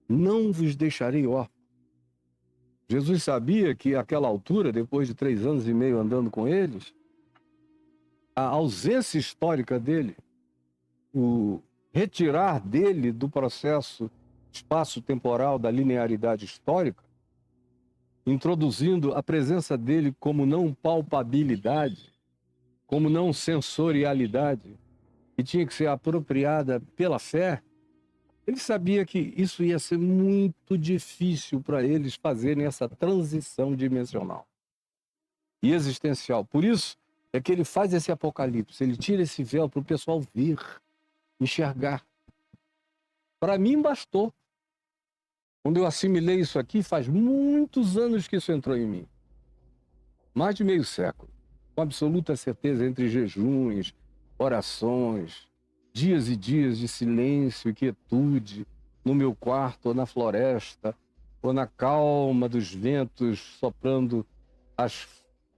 não vos deixarei órfãos. Jesus sabia que àquela altura, depois de 3 anos e meio andando com eles, a ausência histórica dele, o retirar dele do processo espaço-temporal da linearidade histórica, introduzindo a presença dele como não palpabilidade, como não sensorialidade, que tinha que ser apropriada pela fé, ele sabia que isso ia ser muito difícil para eles fazerem essa transição dimensional e existencial. Por isso é que ele faz esse apocalipse, ele tira esse véu para o pessoal ver, enxergar. Para mim bastou. Quando eu assimilei isso aqui, faz muitos anos que isso entrou em mim. Mais de meio século. Com absoluta certeza, entre jejuns, orações, dias e dias de silêncio e quietude, no meu quarto, ou na floresta, ou na calma dos ventos soprando as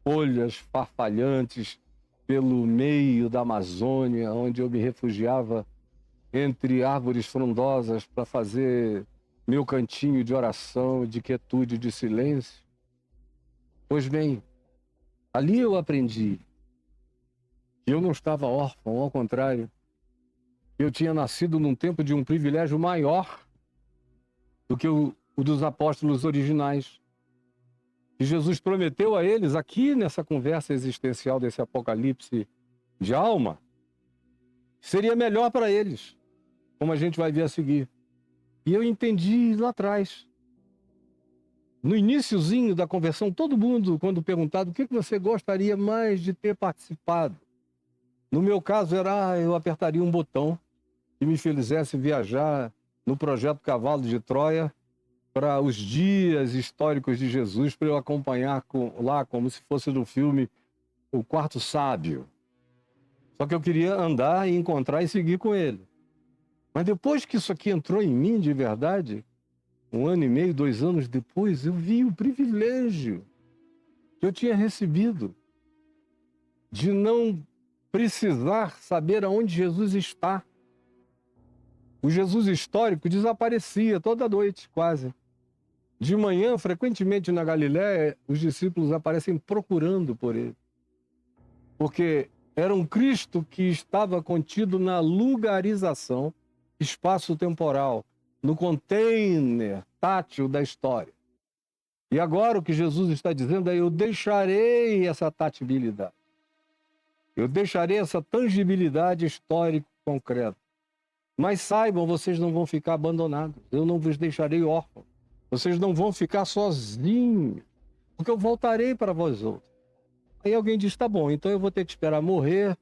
folhas farfalhantes pelo meio da Amazônia, onde eu me refugiava entre árvores frondosas para fazer meu cantinho de oração, de quietude, de silêncio. Pois bem, ali eu aprendi que eu não estava órfão, ao contrário, eu tinha nascido num tempo de um privilégio maior do que o dos apóstolos originais. E Jesus prometeu a eles, aqui nessa conversa existencial desse apocalipse de alma, seria melhor para eles, como a gente vai ver a seguir. E eu entendi lá atrás. No iniciozinho da conversão, todo mundo, quando perguntado o que você gostaria mais de ter participado, no meu caso era, eu apertaria um botão que me fizesse viajar no projeto Cavalo de Troia para os dias históricos de Jesus, para eu acompanhar lá como se fosse no filme O Quarto Sábio. Só que eu queria andar e encontrar e seguir com ele. Mas depois que isso aqui entrou em mim de verdade, 1 ano e meio, 2 anos depois, eu vi o privilégio que eu tinha recebido de não precisar saber aonde Jesus está. O Jesus histórico desaparecia toda noite, quase. De manhã, frequentemente na Galiléia, os discípulos aparecem procurando por ele. Porque era um Cristo que estava contido na lugarização espaço-temporal, no container tátil da história. E agora o que Jesus está dizendo é: eu deixarei essa tatibilidade. Eu deixarei essa tangibilidade histórica concreta. Mas saibam, vocês não vão ficar abandonados. Eu não vos deixarei órfãos. Vocês não vão ficar sozinhos, porque eu voltarei para vós outros. Aí alguém diz: tá bom, então eu vou ter que esperar morrer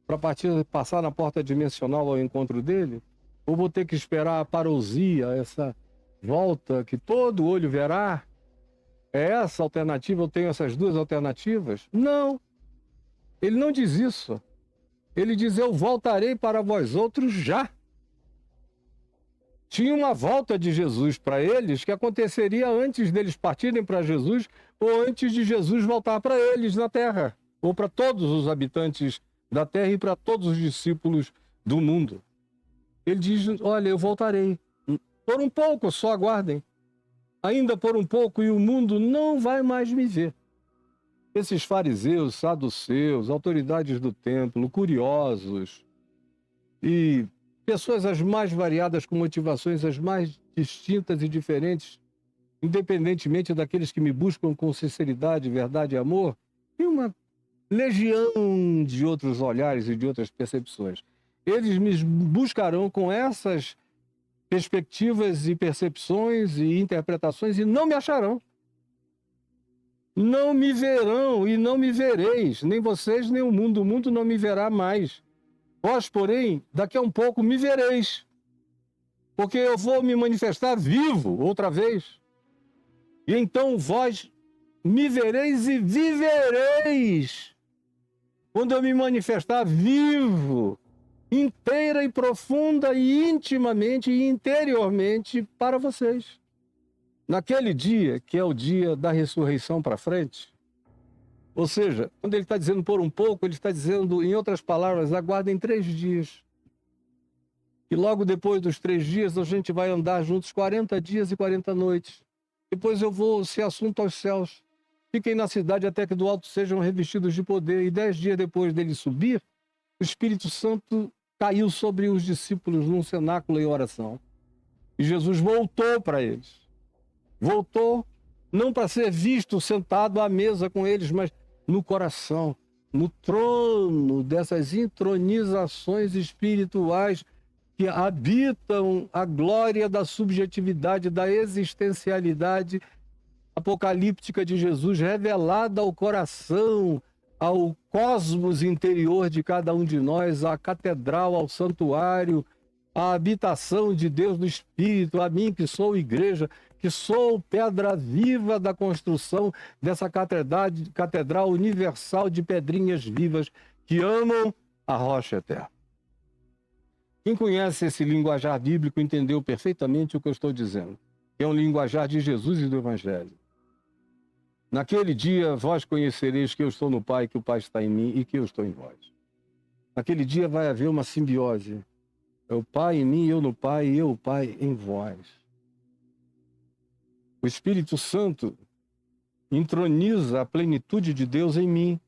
para passar na porta dimensional ao encontro dele? Ou vou ter que esperar a parousia, essa volta que todo olho verá? É essa alternativa? Eu tenho essas duas alternativas? Não. Ele não diz isso. Ele diz: eu voltarei para vós outros já. Tinha uma volta de Jesus para eles que aconteceria antes deles partirem para Jesus ou antes de Jesus voltar para eles na terra, ou para todos os habitantes da terra e para todos os discípulos do mundo. Ele diz: olha, eu voltarei. Por um pouco, só aguardem. Ainda por um pouco e o mundo não vai mais me ver. Esses fariseus, saduceus, autoridades do templo, curiosos e pessoas as mais variadas, com motivações as mais distintas e diferentes, independentemente daqueles que me buscam com sinceridade, verdade e amor, e uma legião de outros olhares e de outras percepções. Eles me buscarão com essas perspectivas e percepções e interpretações e não me acharão. Não me verão e não me vereis, nem vocês, nem o mundo não me verá mais. Vós, porém, daqui a um pouco me vereis, porque eu vou me manifestar vivo outra vez. E então vós me vereis e vivereis, quando eu me manifestar vivo, inteira e profunda e intimamente e interiormente para vocês. Naquele dia, que é o dia da ressurreição para frente, ou seja, quando ele está dizendo por um pouco, ele está dizendo, em outras palavras, aguardem 3 dias. E logo depois dos 3 dias, a gente vai andar juntos 40 dias e 40 noites. Depois eu vou ser assunto aos céus. Fiquem na cidade até que do alto sejam revestidos de poder. E 10 dias depois dele subir, o Espírito Santo caiu sobre os discípulos num cenáculo em oração. E Jesus voltou para eles. Voltou não para ser visto sentado à mesa com eles, mas no coração, no trono dessas intronizações espirituais que habitam a glória da subjetividade, da existencialidade apocalíptica de Jesus, revelada ao coração, ao cosmos interior de cada um de nós, à catedral, ao santuário, à habitação de Deus no Espírito, a mim que sou igreja, que sou pedra viva da construção dessa catedral universal de pedrinhas vivas que amam a rocha eterna. Quem conhece esse linguajar bíblico entendeu perfeitamente o que eu estou dizendo, que é um linguajar de Jesus e do Evangelho. Naquele dia vós conhecereis que eu estou no Pai, que o Pai está em mim e que eu estou em vós. Naquele dia vai haver uma simbiose. É o Pai em mim, eu no Pai, e eu, o Pai, em vós. O Espírito Santo entroniza a plenitude de Deus em mim.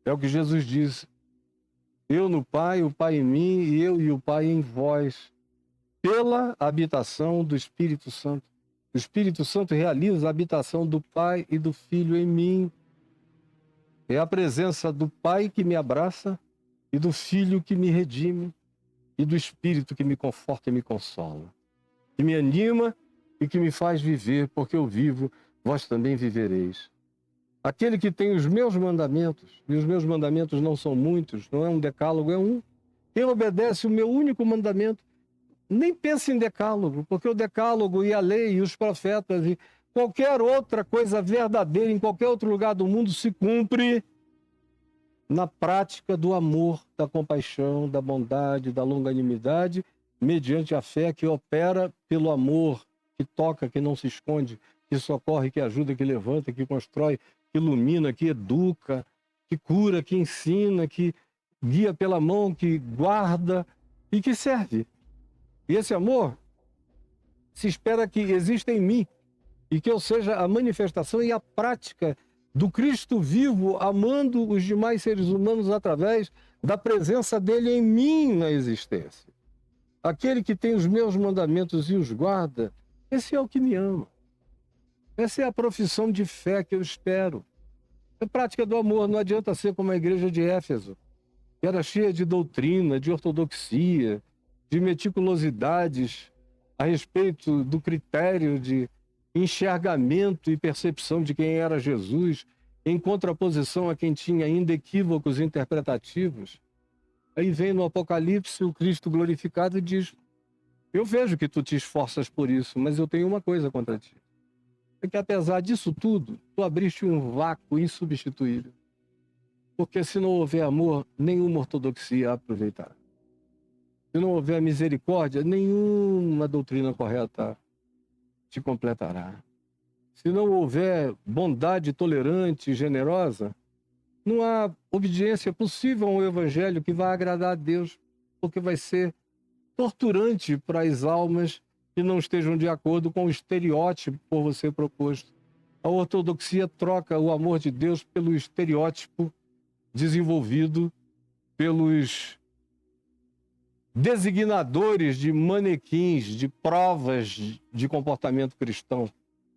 É o que Jesus diz. Eu no Pai, o Pai em mim, e eu e o Pai em vós. Pela habitação do Espírito Santo. O Espírito Santo realiza a habitação do Pai e do Filho em mim. É a presença do Pai que me abraça e do Filho que me redime e do Espírito que me conforta e me consola, que me anima e que me faz viver, porque eu vivo, vós também vivereis. Aquele que tem os meus mandamentos, e os meus mandamentos não são muitos, não é um decálogo, é um. Quem obedece o meu único mandamento, nem pense em decálogo, porque o decálogo e a lei e os profetas e qualquer outra coisa verdadeira em qualquer outro lugar do mundo se cumpre na prática do amor, da compaixão, da bondade, da longanimidade, mediante a fé que opera pelo amor, que toca, que não se esconde, que socorre, que ajuda, que levanta, que constrói, que ilumina, que educa, que cura, que ensina, que guia pela mão, que guarda e que serve. E esse amor se espera que exista em mim e que eu seja a manifestação e a prática do Cristo vivo, amando os demais seres humanos através da presença dele em mim na existência. Aquele que tem os meus mandamentos e os guarda, esse é o que me ama. Essa é a profissão de fé que eu espero. É prática do amor, não adianta ser como a igreja de Éfeso, que era cheia de doutrina, de ortodoxia, de meticulosidades a respeito do critério de enxergamento e percepção de quem era Jesus, em contraposição a quem tinha ainda equívocos interpretativos. Aí vem no Apocalipse o Cristo glorificado e diz: eu vejo que tu te esforças por isso, mas eu tenho uma coisa contra ti. É que apesar disso tudo, tu abriste um vácuo insubstituível. Porque se não houver amor, nenhuma ortodoxia aproveitará. Se não houver misericórdia, nenhuma doutrina correta te completará. Se não houver bondade tolerante e generosa, não há obediência possível ao Evangelho que vai agradar a Deus, porque vai ser torturante para as almas que não estejam de acordo com o estereótipo por você proposto. A ortodoxia troca o amor de Deus pelo estereótipo desenvolvido pelos designadores de manequins, de provas de comportamento cristão,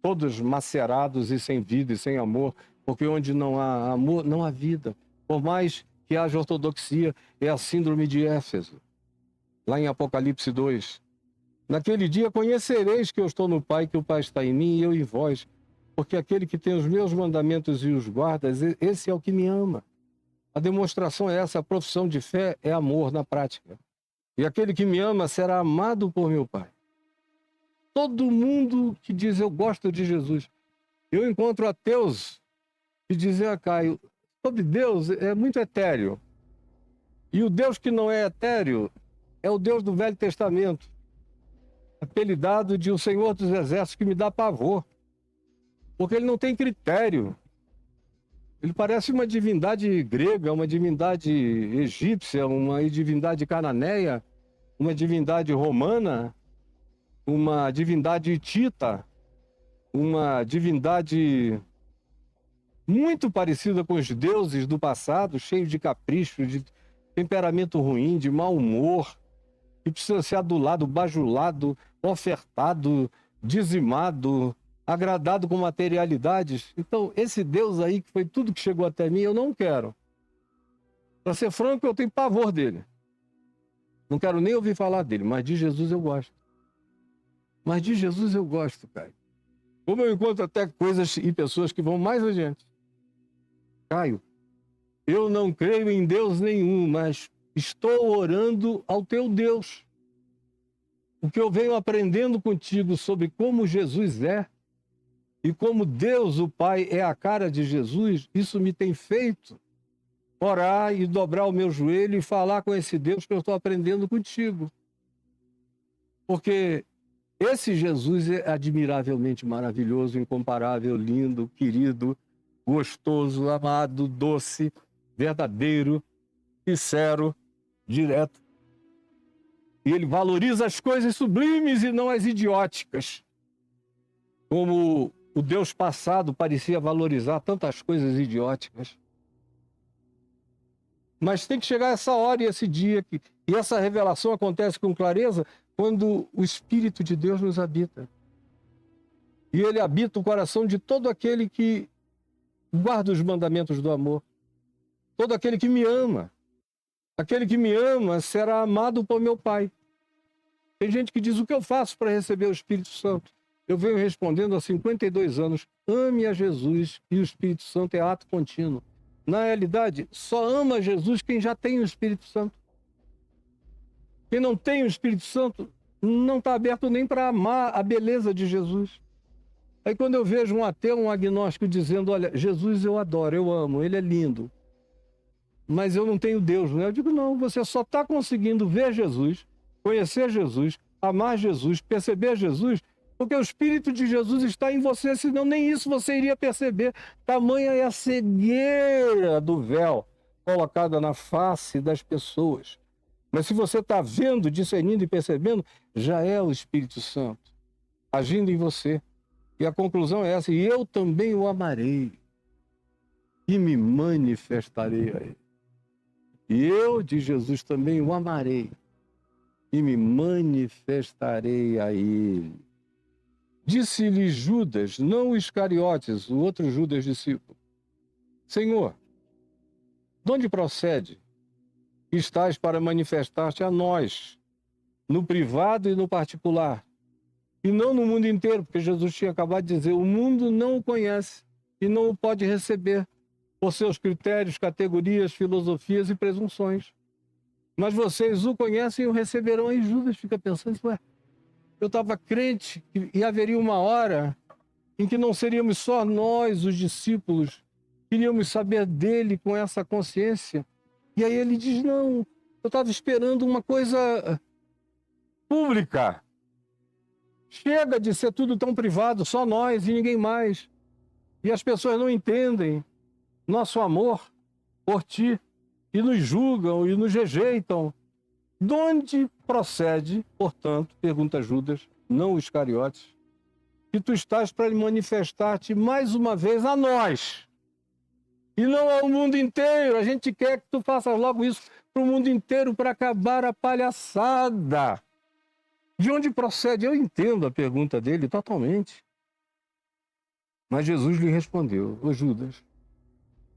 todos macerados e sem vida e sem amor, porque onde não há amor, não há vida. Por mais que haja ortodoxia, é a síndrome de Éfeso, lá em Apocalipse 2. Naquele dia conhecereis que eu estou no Pai, que o Pai está em mim e eu em vós, porque aquele que tem os meus mandamentos e os guarda, esse é o que me ama. A demonstração é essa, a profissão de fé é amor na prática. E aquele que me ama será amado por meu Pai. Todo mundo que diz eu gosto de Jesus. Eu encontro ateus que dizem a Caio, sobre Deus é muito etéreo. E o Deus que não é etéreo é o Deus do Velho Testamento, apelidado de o Senhor dos Exércitos, que me dá pavor. Porque ele não tem critério. Ele parece uma divindade grega, uma divindade egípcia, uma divindade cananeia, uma divindade romana, uma divindade hitita, uma divindade muito parecida com os deuses do passado, cheio de capricho, de temperamento ruim, de mau humor, que precisa ser adulado, bajulado, ofertado, dizimado, agradado com materialidades. Então, esse Deus aí, que foi tudo que chegou até mim, eu não quero. Para ser franco, eu tenho pavor dele. Não quero nem ouvir falar dele, mas de Jesus eu gosto. Mas de Jesus eu gosto, Caio. Como eu encontro até coisas e pessoas que vão mais adiante. Caio, eu não creio em Deus nenhum, mas estou orando ao teu Deus. O que eu venho aprendendo contigo sobre como Jesus é e como Deus, o Pai, é a cara de Jesus, isso me tem feito orar e dobrar o meu joelho e falar com esse Deus que eu estou aprendendo contigo. Porque esse Jesus é admiravelmente maravilhoso, incomparável, lindo, querido, gostoso, amado, doce, verdadeiro, sincero, direto. E ele valoriza as coisas sublimes e não as idióticas. Como o Deus passado parecia valorizar tantas coisas idióticas. Mas tem que chegar essa hora e esse dia, e essa revelação acontece com clareza quando o Espírito de Deus nos habita. E ele habita o coração de todo aquele que guarda os mandamentos do amor. Todo aquele que me ama. Aquele que me ama será amado por meu Pai. Tem gente que diz, o que eu faço para receber o Espírito Santo? Eu venho respondendo há 52 anos, ame a Jesus e o Espírito Santo é ato contínuo. Na realidade, só ama Jesus quem já tem o Espírito Santo. Quem não tem o Espírito Santo não está aberto nem para amar a beleza de Jesus. Aí quando eu vejo um ateu, um agnóstico dizendo, olha, Jesus eu adoro, eu amo, ele é lindo, mas eu não tenho Deus, né? Eu digo, não, você só está conseguindo ver Jesus, conhecer Jesus, amar Jesus, perceber Jesus, porque o Espírito de Jesus está em você, senão nem isso você iria perceber. Tamanha é a cegueira do véu colocada na face das pessoas. Mas se você está vendo, discernindo e percebendo, já é o Espírito Santo agindo em você. E a conclusão é essa, e eu também o amarei e me manifestarei a ele. E eu, de Jesus, também o amarei e me manifestarei a ele. Disse-lhe Judas, não Iscariotes, o outro Judas discípulo, Senhor, de onde procede que estás para manifestar-te a nós, no privado e no particular, e não no mundo inteiro, porque Jesus tinha acabado de dizer, o mundo não o conhece e não o pode receber por seus critérios, categorias, filosofias e presunções. Mas vocês o conhecem e o receberão. E Judas fica pensando, ué, eu estava crente e haveria uma hora em que não seríamos só nós, os discípulos, queríamos saber dele com essa consciência. E aí ele diz, não, eu estava esperando uma coisa pública. Chega de ser tudo tão privado, só nós e ninguém mais. E as pessoas não entendem nosso amor por ti, e nos julgam e nos rejeitam. De onde procede, portanto, pergunta Judas, não os Iscariotes, que tu estás para manifestar-te mais uma vez a nós, e não ao mundo inteiro? A gente quer que tu faças logo isso para o mundo inteiro, para acabar a palhaçada. De onde procede? Eu entendo a pergunta dele totalmente. Mas Jesus lhe respondeu, ô Judas,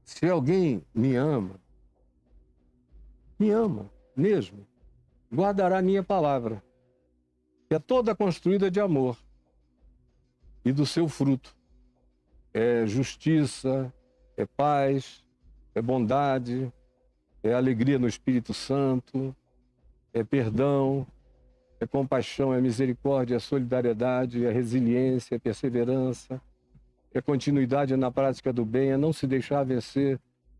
se alguém me ama mesmo, guardará a minha palavra, que é toda construída de amor, e do seu fruto é justiça, é paz, é bondade, é alegria no Espírito Santo, é perdão, é compaixão, é misericórdia, é solidariedade, é resiliência, é perseverança, é continuidade na prática do bem, é não se deixar vencer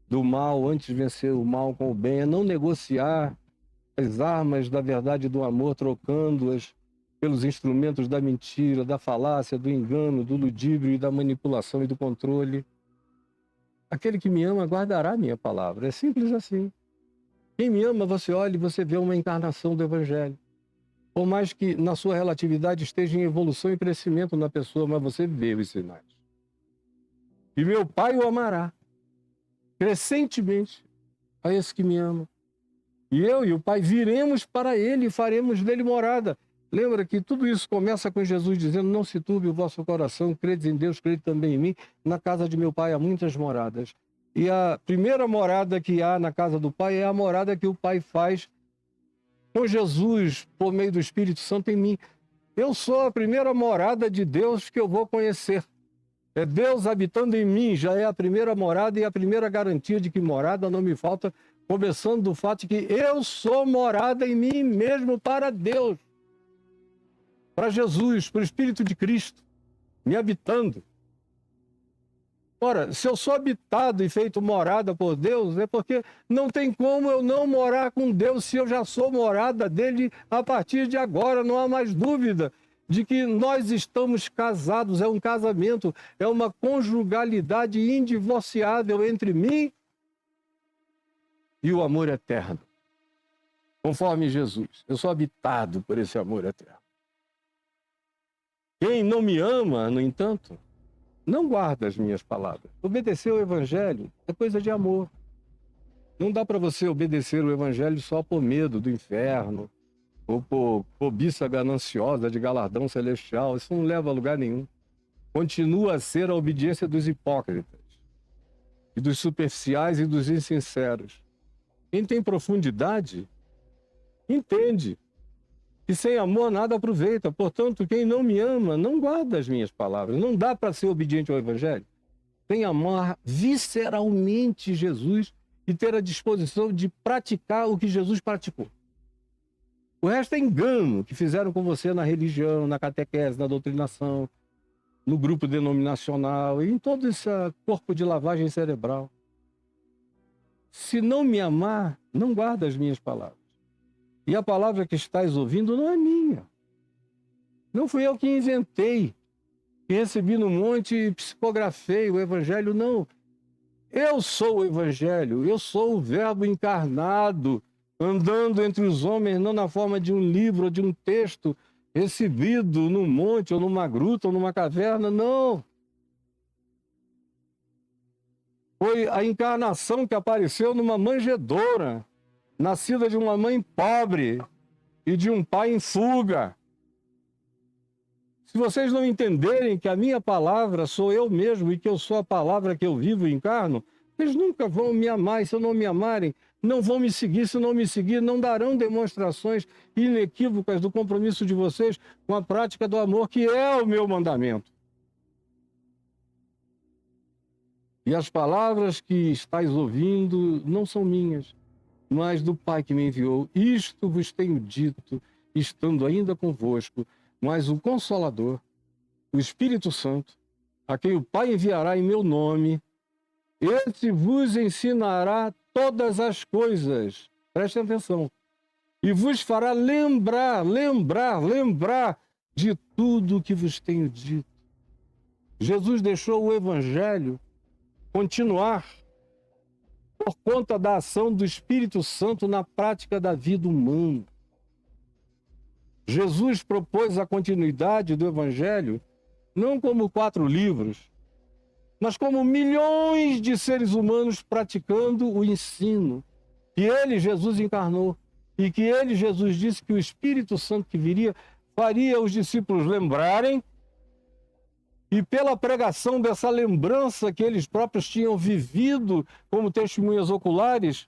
do mal, antes de vencer o mal com o bem, é não negociar as armas da verdade e do amor, trocando-as pelos instrumentos da mentira, da falácia, do engano, do ludíbrio, da manipulação e do controle. Aquele que me ama guardará a minha palavra. É simples assim. Quem me ama, você olha e você vê uma encarnação do Evangelho. Por mais que na sua relatividade esteja em evolução e crescimento na pessoa, mas você vê os sinais. E meu Pai o amará crescentemente a esse que me ama. E eu e o Pai viremos para ele e faremos dele morada. Lembra que tudo isso começa com Jesus dizendo: não se turbe o vosso coração, credes em Deus, crede também em mim. Na casa de meu Pai há muitas moradas. E a primeira morada que há na casa do Pai é a morada que o Pai faz com Jesus por meio do Espírito Santo em mim. Eu sou a primeira morada de Deus que eu vou conhecer. É Deus habitando em mim, já é a primeira morada e a primeira garantia de que morada não me falta, começando do fato de que eu sou morada em mim mesmo para Deus, para Jesus, para o Espírito de Cristo, me habitando. Ora, se eu sou habitado e feito morada por Deus, é porque não tem como eu não morar com Deus se eu já sou morada dele a partir de agora, não há mais dúvida de que nós estamos casados, é um casamento, é uma conjugalidade indivociável entre mim e o amor eterno. Conforme Jesus, eu sou habitado por esse amor eterno. Quem não me ama, no entanto, não guarda as minhas palavras. Obedecer ao Evangelho é coisa de amor. Não dá para você obedecer o Evangelho só por medo do inferno, ou por cobiça gananciosa de galardão celestial. Isso não leva a lugar nenhum. Continua a ser a obediência dos hipócritas, e dos superficiais e dos insinceros. Quem tem profundidade, entende que sem amor nada aproveita. Portanto, quem não me ama, não guarda as minhas palavras. Não dá para ser obediente ao Evangelho sem amar visceralmente Jesus e ter a disposição de praticar o que Jesus praticou. O resto é engano que fizeram com você na religião, na catequese, na doutrinação, no grupo denominacional e em todo esse corpo de lavagem cerebral. Se não me amar, não guarda as minhas palavras. E a palavra que estás ouvindo não é minha. Não fui eu que inventei, que recebi no monte e psicografei o Evangelho, não. Eu sou o Evangelho, eu sou o Verbo encarnado, andando entre os homens, não na forma de um livro ou de um texto recebido num monte, ou numa gruta, ou numa caverna, não. Foi a encarnação que apareceu numa manjedoura, nascida de uma mãe pobre e de um pai em fuga. Se vocês não entenderem que a minha palavra sou eu mesmo e que eu sou a palavra que eu vivo e encarno, vocês nunca vão me amar. E se não me amarem, não vão me seguir. Se não me seguir, não darão demonstrações inequívocas do compromisso de vocês com a prática do amor, que é o meu mandamento. E as palavras que estáis ouvindo não são minhas, mas do Pai que me enviou. Isto vos tenho dito, estando ainda convosco, mas o Consolador, o Espírito Santo, a quem o Pai enviará em meu nome, esse vos ensinará todas as coisas. Prestem atenção. E vos fará lembrar de tudo o que vos tenho dito. Jesus deixou o Evangelho continuar por conta da ação do Espírito Santo na prática da vida humana. Jesus propôs a continuidade do Evangelho não como 4 livros, mas como milhões de seres humanos praticando o ensino que ele, Jesus, encarnou, e que ele, Jesus, disse que o Espírito Santo que viria faria os discípulos lembrarem, e pela pregação dessa lembrança que eles próprios tinham vivido como testemunhas oculares,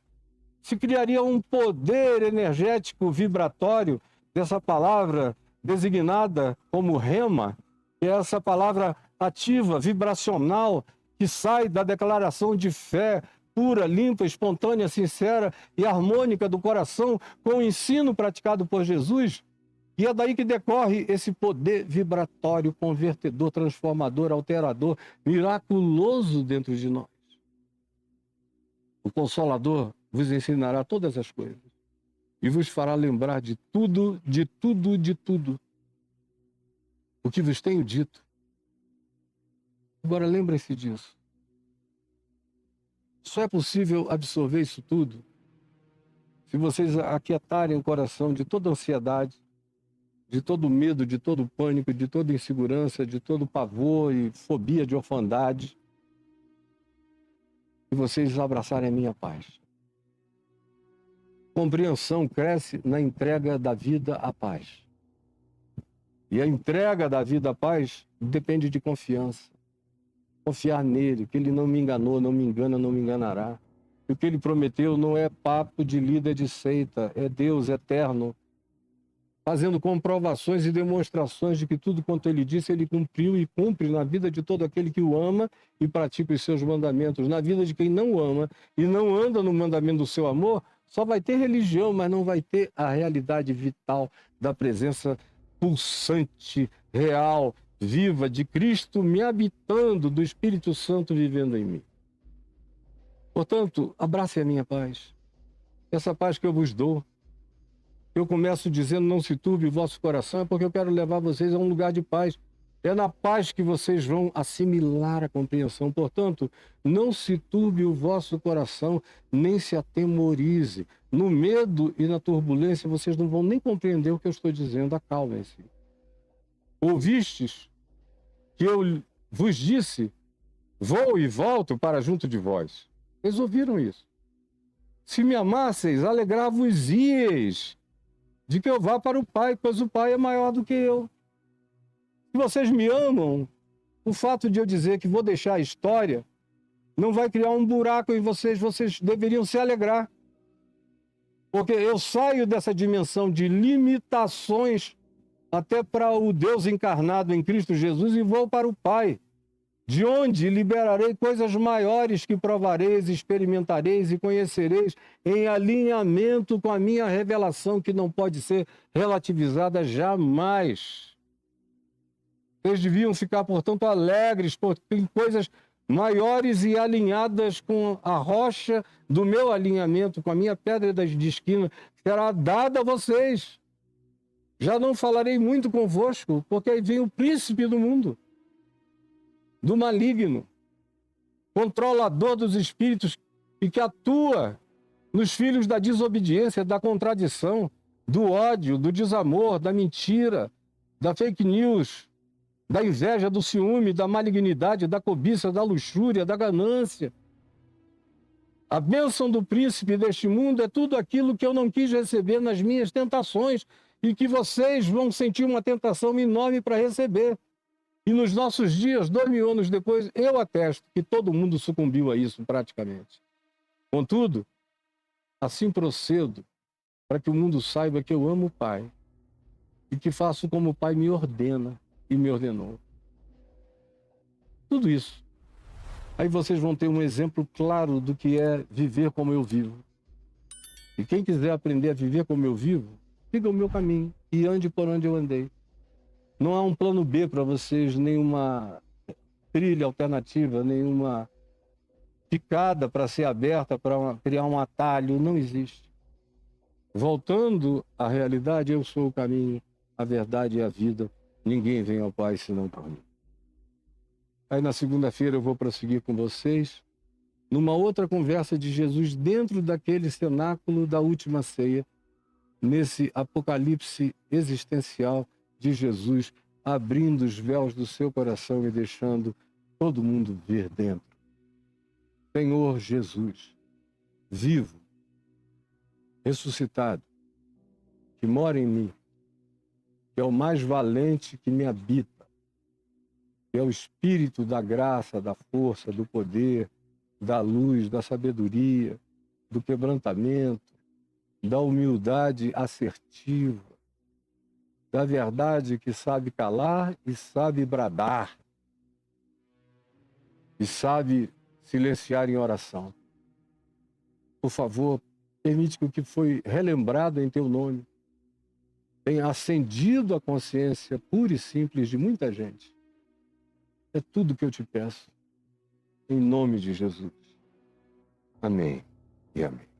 se criaria um poder energético vibratório dessa palavra designada como rema, que é essa palavra ativa, vibracional, que sai da declaração de fé pura, limpa, espontânea, sincera e harmônica do coração com o ensino praticado por Jesus. E é daí que decorre esse poder vibratório, convertedor, transformador, alterador, miraculoso dentro de nós. O Consolador vos ensinará todas as coisas e vos fará lembrar de tudo o que vos tenho dito. Agora lembrem-se disso. Só é possível absorver isso tudo se vocês aquietarem o coração de toda ansiedade, de todo medo, de todo pânico, de toda insegurança, de todo pavor e fobia de orfandade, e vocês abraçarem a minha paz. Compreensão cresce na entrega da vida à paz. E a entrega da vida à paz depende de confiança. Confiar nele, que ele não me enganou, não me engana, não me enganará. E o que ele prometeu não é papo de líder de seita, é Deus eterno, fazendo comprovações e demonstrações de que tudo quanto ele disse, ele cumpriu e cumpre na vida de todo aquele que o ama e pratica os seus mandamentos. Na vida de quem não o ama e não anda no mandamento do seu amor, só vai ter religião, mas não vai ter a realidade vital da presença pulsante, real, viva de Cristo me habitando, do Espírito Santo vivendo em mim. Portanto, abrace a minha paz. Essa paz que eu vos dou. Eu começo dizendo, não se turbe o vosso coração, é porque eu quero levar vocês a um lugar de paz. É na paz que vocês vão assimilar a compreensão. Portanto, não se turbe o vosso coração, nem se atemorize. No medo e na turbulência, vocês não vão nem compreender o que eu estou dizendo. Acalmem-se. Ouvistes que eu vos disse, vou e volto para junto de vós. Vocês ouviram isso? Se me amasseis, alegrar-vos-ieis de que eu vá para o Pai, pois o Pai é maior do que eu. Se vocês me amam, o fato de eu dizer que vou deixar a história não vai criar um buraco em vocês, vocês deveriam se alegrar. Porque eu saio dessa dimensão de limitações até para o Deus encarnado em Cristo Jesus e vou para o Pai, de onde liberarei coisas maiores que provareis, experimentareis e conhecereis em alinhamento com a minha revelação, que não pode ser relativizada jamais. Vocês deviam ficar, portanto, alegres, porque tem coisas maiores e alinhadas com a rocha do meu alinhamento, com a minha pedra de esquina, que será dada a vocês. Já não falarei muito convosco, porque aí vem o príncipe do mundo, do maligno, controlador dos espíritos e que atua nos filhos da desobediência, da contradição, do ódio, do desamor, da mentira, da fake news, da inveja, do ciúme, da malignidade, da cobiça, da luxúria, da ganância. A bênção do príncipe deste mundo é tudo aquilo que eu não quis receber nas minhas tentações e que vocês vão sentir uma tentação enorme para receber. E nos nossos dias, 2000 anos depois, eu atesto que todo mundo sucumbiu a isso praticamente. Contudo, assim procedo para que o mundo saiba que eu amo o Pai e que faço como o Pai me ordena e me ordenou. Tudo isso. Aí vocês vão ter um exemplo claro do que é viver como eu vivo. E quem quiser aprender a viver como eu vivo, siga o meu caminho e ande por onde eu andei. Não há um plano B para vocês, nenhuma trilha alternativa, nenhuma picada para ser aberta, para criar um atalho. Não existe. Voltando à realidade, eu sou o caminho, a verdade e a vida. Ninguém vem ao Pai senão por mim. Aí na segunda-feira eu vou prosseguir com vocês numa outra conversa de Jesus dentro daquele cenáculo da última ceia, nesse apocalipse existencial de Jesus abrindo os véus do seu coração e deixando todo mundo ver dentro. Senhor Jesus, vivo, ressuscitado, que mora em mim, que é o mais valente que me habita, que é o Espírito da graça, da força, do poder, da luz, da sabedoria, do quebrantamento, da humildade assertiva, da verdade que sabe calar e sabe bradar, e sabe silenciar em oração. Por favor, permite que o que foi relembrado em teu nome tenha acendido a consciência pura e simples de muita gente. É tudo que eu te peço, em nome de Jesus. Amém e amém.